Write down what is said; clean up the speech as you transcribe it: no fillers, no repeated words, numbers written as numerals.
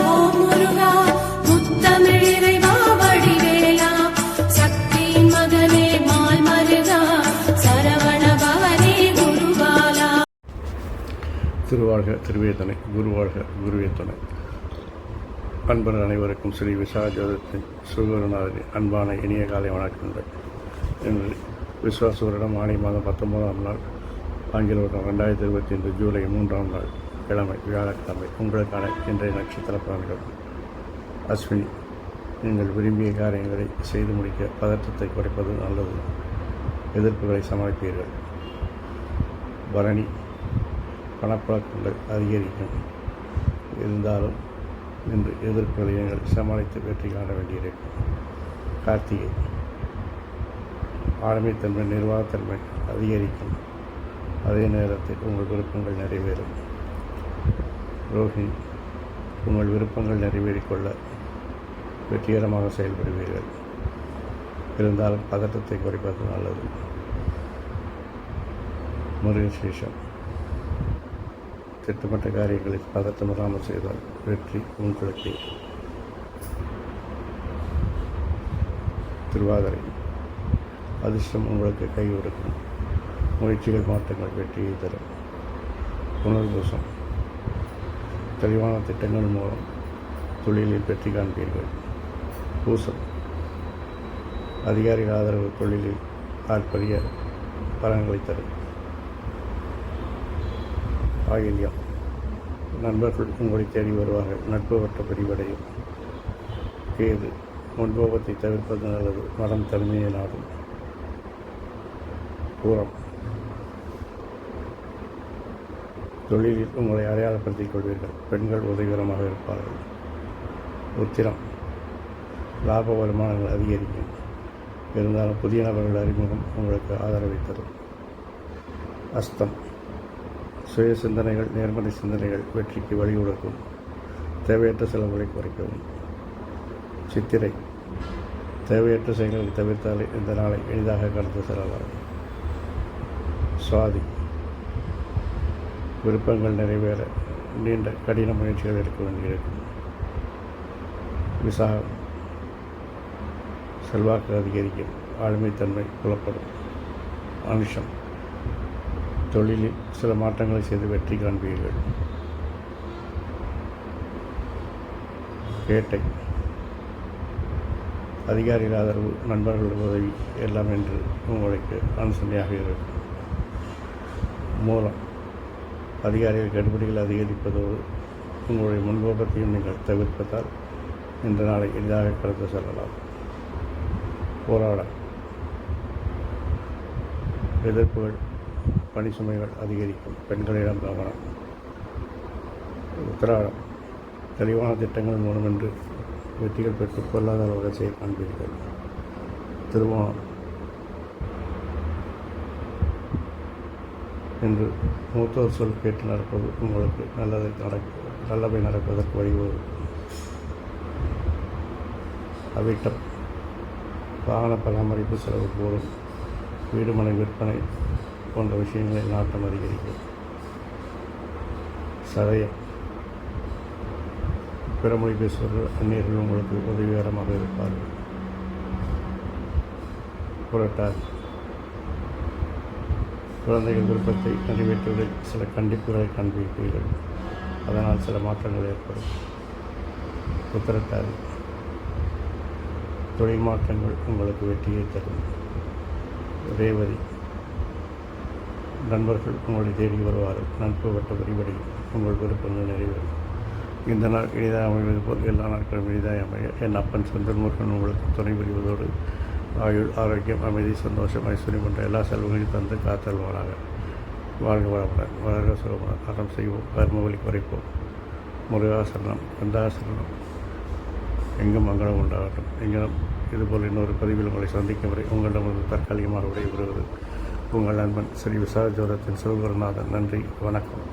ஓம் முருகா முத்தமிழ் இறைவா வடிவேலா சக்தியின் மகனே மால் மருகா சரவண பவனே குருபாலா. திருவாழ்க திருவேதனை, குருவாழ்க குருவே துணை. அன்பர்கள் அனைவருக்கும் ஸ்ரீ விசாஜோதத்தின் சுகுருநாதரின் அன்பான இனிய காலை வணக்கங்கள். இன்று விஸ்வாச வருடம் ஆணி மாதம் 19ஆம் நாள், ஆங்கில வருடம் 2025 ஜூலை 3ஆம் நாள், கிழமை, வியாழக்கிழமை. உங்களுக்கான இன்றைய நட்சத்திர பலன்கள். அஸ்வினி, நீங்கள் விரும்பிய காரியங்களை செய்து முடிக்க பதற்றத்தை குறைப்பது நல்லது. எதிர்ப்புகளை சமாளிப்பீர்கள். பரணி, பணப்பழக்கங்கள் அதிகரிக்கும். இருந்தாலும் இன்று எதிர்ப்புகளை நீங்கள் சமாளித்து வெற்றி காண வேண்டியிருக்கும். கார்த்திகை, ஆளுமைத்தன்மை, நிர்வாகத்தன்மை அதிகரிக்கும். அதே நேரத்தில் உங்கள் விருப்பங்கள் நிறைவேறும். ரோஹிணி, உங்கள் விருப்பங்கள் நிறைவேறிக்கொள்ள வெற்றிகரமாக செயல்படுவீர்கள். இருந்தாலும் பதட்டத்தை குறைப்பது நல்லது. மிருகசீரிஷம், திட்டமிட்ட காரியங்களில் பதட்டமில்லாமல் செய்தால் வெற்றி உங்களுக்கு. திருவாதிரை, அதிர்ஷ்டம் உங்களுக்கு கை கொடுக்கும். முயற்சிகள் மாற்றங்கள் வெற்றியை தரும். புனர்பூசம், தெளிவான திட்டங்கள் மூலம் தொழிலில் வெற்றி காண்பீர்கள். பூசம், அதிகாரிகள் ஆதரவு தொழிலில் ஆர்ப்பரிய பலன்களை தரும். ஆயில்யம், நண்பர்கள் உங்களை தேடி வருவார்கள். நட்பு வட்ட பிரிவடையும். கேது, முன்போகத்தை தவிர்ப்பது நல்லது. மனம் தனிமையை நாடும். பூரம், தொழிலில் உங்களை அடையாளப்படுத்திக் கொள்வீர்கள். பெண்கள் உதவிகரமாக இருப்பார்கள். உத்திரம், லாப வருமானங்கள் அதிகரிக்கும். இருந்தாலும் புதிய நபர்கள் அறிமுகம் உங்களுக்கு ஆதரவை தரும். அஸ்தம், சுய சிந்தனைகள், நேர்மறை சிந்தனைகள் வெற்றிக்கு வழிவகுக்கும். தேவையற்ற செலவுகளை குறைக்கவும். சித்திரை, தேவையற்ற செயல்களை தவிர்த்தாலே இந்த நாளை எளிதாக கடந்து செல்லலாம். சுவாதி, விருப்பங்கள் நிறைவேற நீண்ட கடின முயற்சிகள் எடுக்க வேண்டியிருக்கும். விசாகம், செல்வாக்கு அதிகரிக்கும். ஆளுமைத்தன்மை புலப்படும். அனுஷம், தொழிலில் சில மாற்றங்களை செய்து வெற்றி காண்பீர்கள். கேட்டை, அதிகாரிகள் ஆதரவு, நண்பர்கள் உதவி எல்லாம் என்று உங்களுக்கு அனுசரணையாக இருக்கும். மூலம், அதிகாரிகள் கடுபிடிகள் அதிகரிப்பதோடு உங்களுடைய முன்கோபத்தையும் நீங்கள் தவிர்ப்பதால் இந்த நாளை எளிதாக கடந்து செல்லலாம். போராடம், எதிர்ப்புகள், பணி சுமைகள் அதிகரிக்கும். பெண்களிடம் கவனம். உத்திராடம், தெளிவான திட்டங்கள் மூலம் என்று வெற்றிகள் பெற்று பொருளாதார வளர்ச்சியை காண்பீர்கள். திருவோணம், இன்று மூத்தோர் சொல் கேட்டு நடப்பது உங்களுக்கு நல்லவை நடப்பதற்கு வழிவகுக்கும். அவிட்டம், வாகன பராமரிப்பு செலவு போடும். வீடுமனை விற்பனை போன்ற விஷயங்களில் நாட்டம் அதிகரிக்கும். சதயம், பிறமொழி பேசுபவர்கள், அந்நியர்கள் உங்களுக்கு உதவிகரமாக இருப்பார்கள். புரட்டாதி, குழந்தைகள் விருப்பத்தை நிறைவேற்றுவதில் சில கண்டிப்புகளை காண்பிப்பீர்கள். அதனால் சில மாற்றங்கள் ஏற்படும். உத்திரட்டாதி, தொழில் மாற்றங்கள் உங்களுக்கு வெற்றியை தரும். ரேவதி, நண்பர்கள் உங்களை தேடி வருவார்கள். நட்பு வட்ட விரிவடையும். உங்கள் விருப்பங்கள் நிறைவேறும். இந்த நாள் எளிதாக அமைவது போல் எல்லா நாட்களும் எளிதாக அமைய என் அப்பன் சந்திரமுருகன் உங்களுக்கு துணை புரிவதோடு ஆயுள், ஆரோக்கியம், அமைதி, சந்தோஷம், ஐஸ்வர்யம் போன்ற எல்லா செல்வங்களையும் தந்து காத்தல்வானாக. வாழ்க வளமுடன், வளர்க சுகமுடன். அறம் செய்வோம், கர்மவழி குறைப்போம். முருகாசரணம், கந்தாசரணம். எங்கும் மங்களம் உண்டாகட்டும். எங்களும் இதுபோல் இன்னொரு பதிவில் உங்களை சந்திக்கும் வரை உங்களிடமிருந்து தற்காலிகமாக விடைபெறுவது உங்கள் நண்பன் ஸ்ரீ விசாஜோதத்தின் சிவகுருநாதன். நன்றி, வணக்கம்.